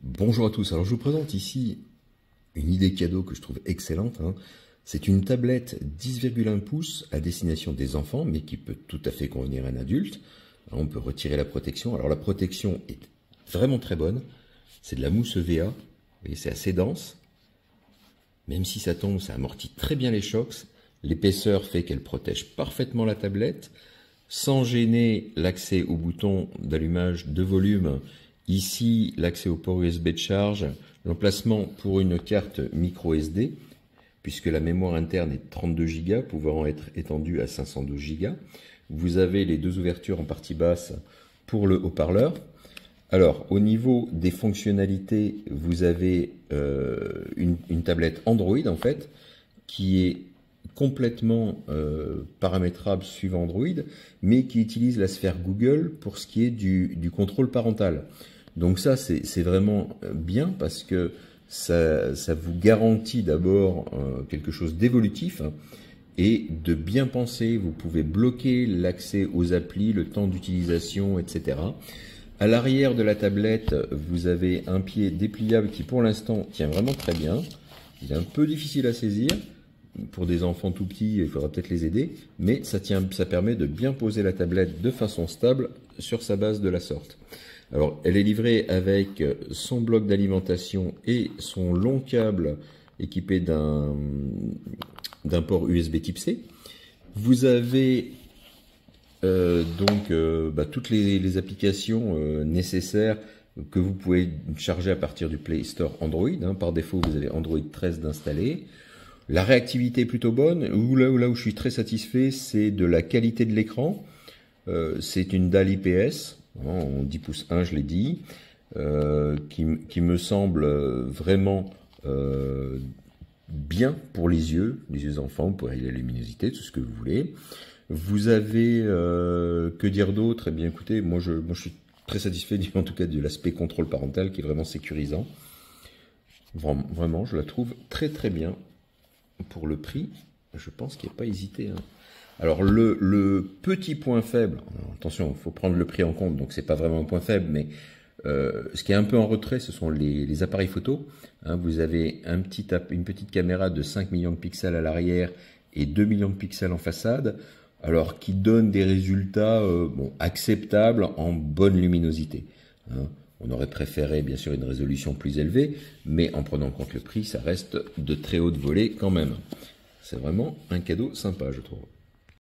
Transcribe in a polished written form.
Bonjour à tous, alors je vous présente ici une idée cadeau que je trouve excellente. C'est une tablette 10,1 pouces à destination des enfants, mais qui peut tout à fait convenir à un adulte. On peut retirer la protection. Alors la protection est vraiment très bonne. C'est de la mousse EVA, vous voyez, c'est assez dense. Même si ça tombe, ça amortit très bien les chocs. L'épaisseur fait qu'elle protège parfaitement la tablette, sans gêner l'accès au bouton d'allumage de volume. Ici, l'accès au port USB de charge, l'emplacement pour une carte micro SD, puisque la mémoire interne est de 32 Go, pouvant être étendue à 512 Go. Vous avez les deux ouvertures en partie basse pour le haut-parleur. Alors, au niveau des fonctionnalités, vous avez une tablette Android, en fait, qui est complètement paramétrable suivant Android, mais qui utilise la sphère Google pour ce qui est du contrôle parental. Donc ça, c'est vraiment bien parce que ça vous garantit d'abord quelque chose d'évolutif et de bien penser. Vous pouvez bloquer l'accès aux applis, le temps d'utilisation, etc. À l'arrière de la tablette, vous avez un pied dépliable qui pour l'instant tient vraiment très bien. Il est un peu difficile à saisir. Pour des enfants tout petits, il faudra peut-être les aider, mais ça permet de bien poser la tablette de façon stable sur sa base de la sorte. Alors, elle est livrée avec son bloc d'alimentation et son long câble équipé d'un port USB type C. Vous avez toutes les applications nécessaires que vous pouvez charger à partir du Play Store Android. Par défaut, vous avez Android 13 d'installer. La réactivité est plutôt bonne. Là où je suis très satisfait, c'est de la qualité de l'écran. C'est une dalle IPS, en 10 pouces 1, je l'ai dit, qui me semble vraiment bien pour les yeux des enfants. Vous pouvez régler la luminosité, tout ce que vous voulez. Vous avez, que dire d'autre? Eh bien écoutez, moi je suis très satisfait en tout cas de l'aspect contrôle parental qui est vraiment sécurisant. Vraiment, je la trouve très très bien. Pour le prix, je pense qu'il n'y a pas hésité. Alors le petit point faible, attention, il faut prendre le prix en compte, donc c'est pas vraiment un point faible, mais ce qui est un peu en retrait, ce sont les appareils photo. Vous avez une petite caméra de 5 millions de pixels à l'arrière et 2 millions de pixels en façade, alors qui donne des résultats acceptables en bonne luminosité. On aurait préféré bien sûr une résolution plus élevée, mais en prenant en compte le prix, ça reste de très haute volée quand même. C'est vraiment un cadeau sympa, je trouve.